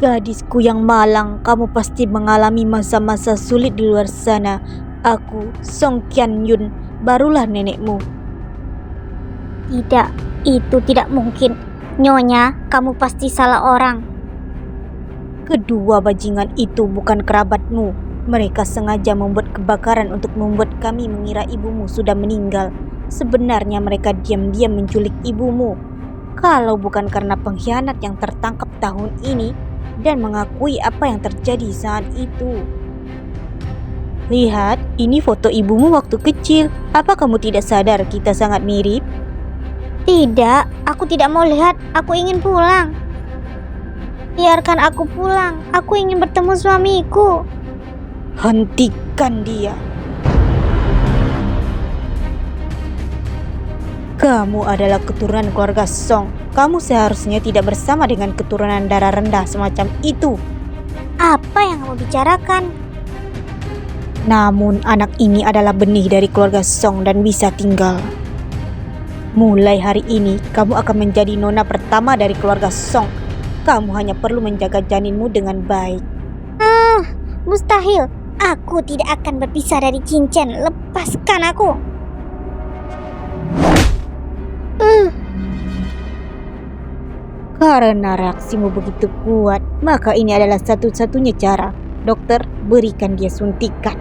Gadisku yang malang, kamu pasti mengalami masa-masa sulit di luar sana. Aku, Song Qianyun, barulah nenekmu. Tidak, itu tidak mungkin. Nyonya, kamu pasti salah orang. Kedua bajingan itu bukan kerabatmu. Mereka sengaja membuat kebakaran untuk membuat kami mengira ibumu sudah meninggal. Sebenarnya mereka diam-diam menculik ibumu. Kalau bukan karena pengkhianat yang tertangkap tahun ini dan mengakui apa yang terjadi saat itu. Lihat, ini foto ibumu waktu kecil. Apa kamu tidak sadar kita sangat mirip? Tidak, aku tidak mau lihat. Aku ingin pulang. Biarkan aku pulang. Aku ingin bertemu suamiku. Hentikan dia. Kamu adalah keturunan keluarga Song. Kamu seharusnya tidak bersama dengan keturunan darah rendah semacam itu. Apa yang kamu bicarakan? Namun anak ini adalah benih dari keluarga Song dan bisa tinggal. Mulai hari ini, kamu akan menjadi nona pertama dari keluarga Song. Kamu hanya perlu menjaga janinmu dengan baik. Mustahil. Aku tidak akan berpisah dari cincin. Lepaskan aku. Karena reaksimu begitu kuat, maka ini adalah satu-satunya cara. Dokter, berikan dia suntikan.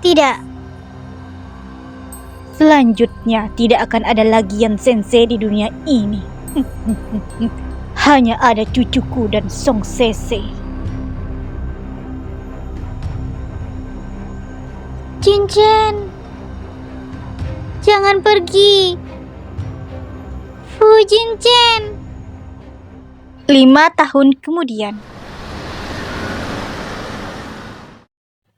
Tidak. Selanjutnya, tidak akan ada lagi Yan Sensei di dunia ini. Hanya ada cucuku dan Song Sensei. Cincin. Jangan pergi. Fu Cincin. 5 tahun kemudian.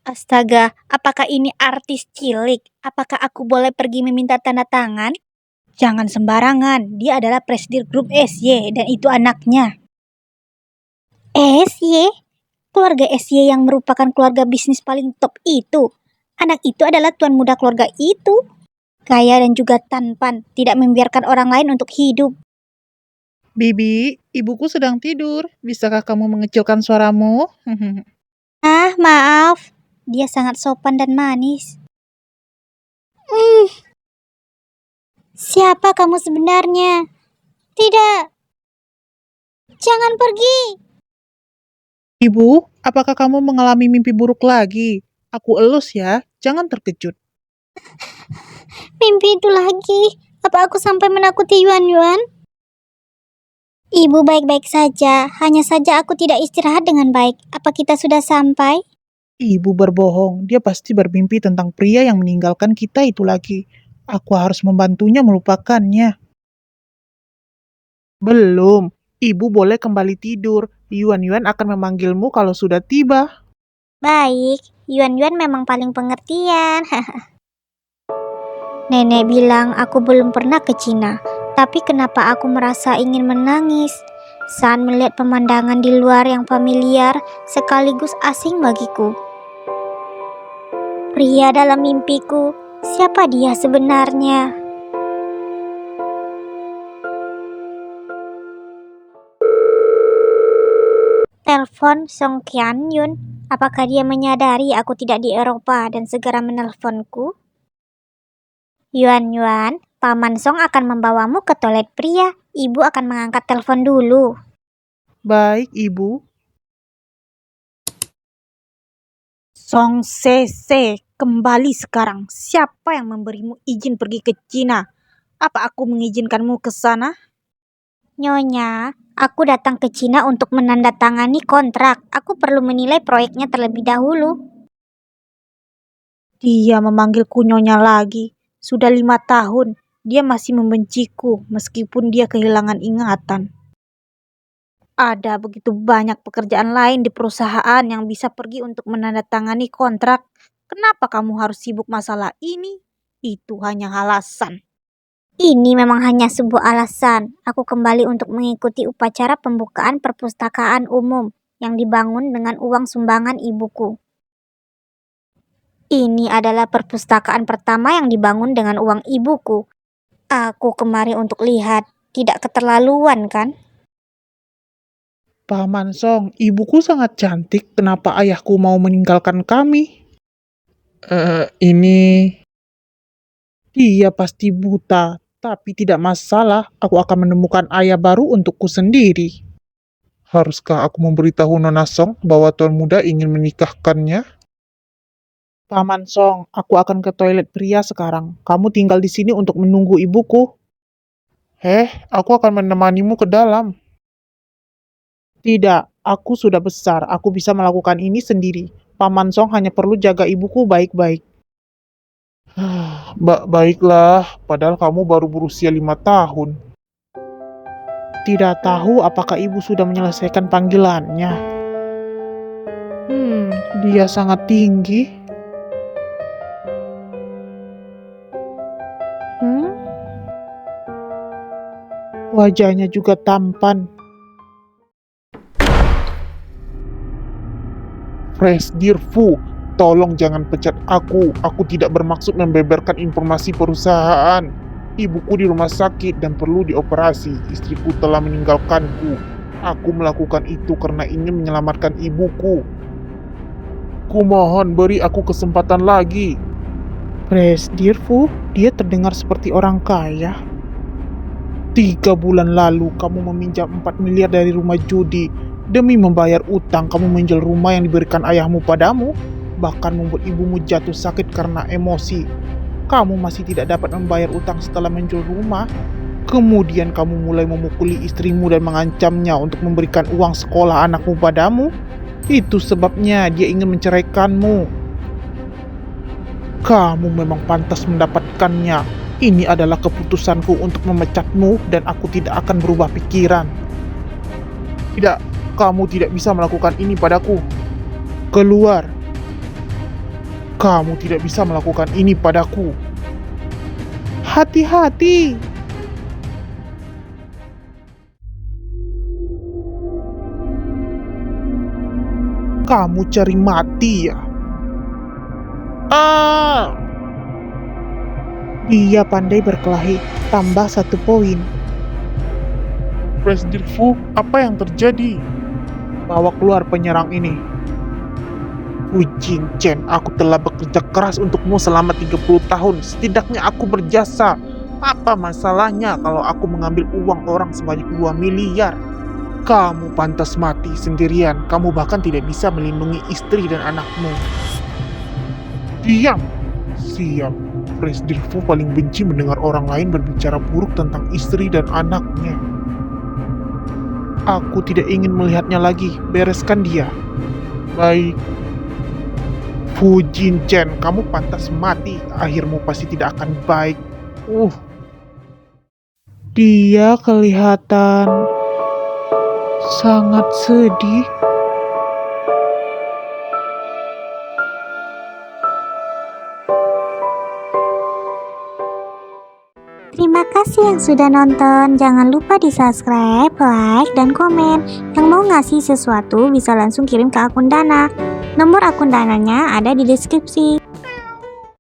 Astaga, apakah ini artis cilik? Apakah aku boleh pergi meminta tanda tangan? Jangan sembarangan, dia adalah presiden grup SY dan itu anaknya. SY? Keluarga SY yang merupakan keluarga bisnis paling top itu. Anak itu adalah tuan muda keluarga itu. Kaya dan juga tampan, tidak membiarkan orang lain untuk hidup. Bibi, ibuku sedang tidur. Bisakah kamu mengecilkan suaramu? Maaf. Dia sangat sopan dan manis. Siapa kamu sebenarnya? Tidak. Jangan pergi. Ibu, apakah kamu mengalami mimpi buruk lagi? Aku elus ya, jangan terkejut. Mimpi itu lagi. Apa aku sampai menakuti Yuan? Ibu baik-baik saja. Hanya saja aku tidak istirahat dengan baik. Apa kita sudah sampai? Ibu berbohong, dia pasti bermimpi tentang pria yang meninggalkan kita itu lagi. Aku harus membantunya melupakannya. Belum, ibu boleh kembali tidur. Yuan akan memanggilmu kalau sudah tiba. Baik, Yuan memang paling pengertian. Nenek bilang aku belum pernah ke Cina, tapi kenapa aku merasa ingin menangis saat melihat pemandangan di luar yang familiar sekaligus asing bagiku. Pria dalam mimpiku, siapa dia sebenarnya? Telepon Song Qianyun. Apakah dia menyadari aku tidak di Eropa dan segera menelponku? Yuan, Paman Song akan membawamu ke toilet pria. Ibu akan mengangkat telepon dulu. Baik, ibu. Song Sensei, kembali sekarang. Siapa yang memberimu izin pergi ke Cina? Apa aku mengizinkanmu ke sana? Nyonya, aku datang ke Cina untuk menandatangani kontrak. Aku perlu menilai proyeknya terlebih dahulu. Dia memanggilku nyonya lagi. Sudah 5 tahun. Dia masih membenciku meskipun dia kehilangan ingatan. Ada begitu banyak pekerjaan lain di perusahaan yang bisa pergi untuk menandatangani kontrak. Kenapa kamu harus sibuk masalah ini? Itu hanya alasan. Ini memang hanya sebuah alasan. Aku kembali untuk mengikuti upacara pembukaan perpustakaan umum yang dibangun dengan uang sumbangan ibuku. Ini adalah perpustakaan pertama yang dibangun dengan uang ibuku. Aku kemari untuk lihat tidak keterlaluan kan? Paman Song, ibuku sangat cantik. Kenapa ayahku mau meninggalkan kami? Ini... Dia pasti buta, tapi tidak masalah. Aku akan menemukan ayah baru untukku sendiri. Haruskah aku memberitahu Nona Song bahwa Tuan Muda ingin menikahkannya? Paman Song, aku akan ke toilet pria sekarang. Kamu tinggal di sini untuk menunggu ibuku. Aku akan menemanimu ke dalam. Tidak, aku sudah besar. Aku bisa melakukan ini sendiri. Paman Song hanya perlu jaga ibuku baik-baik. Baiklah, padahal kamu baru berusia 5 tahun. Tidak tahu apakah ibu sudah menyelesaikan panggilannya. Dia sangat tinggi. Wajahnya juga tampan. Presdir Fu, tolong jangan pecat aku. Aku tidak bermaksud membeberkan informasi perusahaan. Ibuku di rumah sakit dan perlu dioperasi. Istriku telah meninggalkanku. Aku melakukan itu karena ingin menyelamatkan ibuku. Kumohon beri aku kesempatan lagi. Presdir Fu, dia terdengar seperti orang kaya. 3 bulan lalu kamu meminjam 4 miliar dari rumah judi. Demi membayar utang, kamu menjual rumah yang diberikan ayahmu padamu, bahkan membuat ibumu jatuh sakit karena emosi. Kamu masih tidak dapat membayar utang setelah menjual rumah. Kemudian kamu mulai memukuli istrimu dan mengancamnya untuk memberikan uang sekolah anakmu padamu. Itu sebabnya dia ingin menceraikanmu. Kamu memang pantas mendapatkannya. Ini adalah keputusanku untuk memecatmu dan aku tidak akan berubah pikiran. Tidak. Kamu tidak bisa melakukan ini padaku. Keluar. Kamu tidak bisa melakukan ini padaku. Hati-hati. Kamu cari mati ya? Dia pandai berkelahi. Tambah 1 poin. Presdir Fu, apa yang terjadi? Bawa keluar penyerang ini. Wu Jingchen, aku telah bekerja keras untukmu selama 30 tahun. Setidaknya aku berjasa. Apa masalahnya kalau aku mengambil uang orang sebanyak 2 miliar? Kamu pantas mati sendirian. Kamu bahkan tidak bisa melindungi istri dan anakmu. Diam! Siap. Presdir Fu paling benci mendengar orang lain berbicara buruk tentang istri dan anaknya. Aku tidak ingin melihatnya lagi. Bereskan dia. Baik. Fu Jinchen, kamu pantas mati. Akhirmu pasti tidak akan baik. Dia kelihatan sangat sedih. Terima kasih yang sudah nonton. Jangan lupa di subscribe, like, dan komen. Yang mau ngasih sesuatu bisa langsung kirim ke akun Dana. Nomor akun Dananya ada di deskripsi.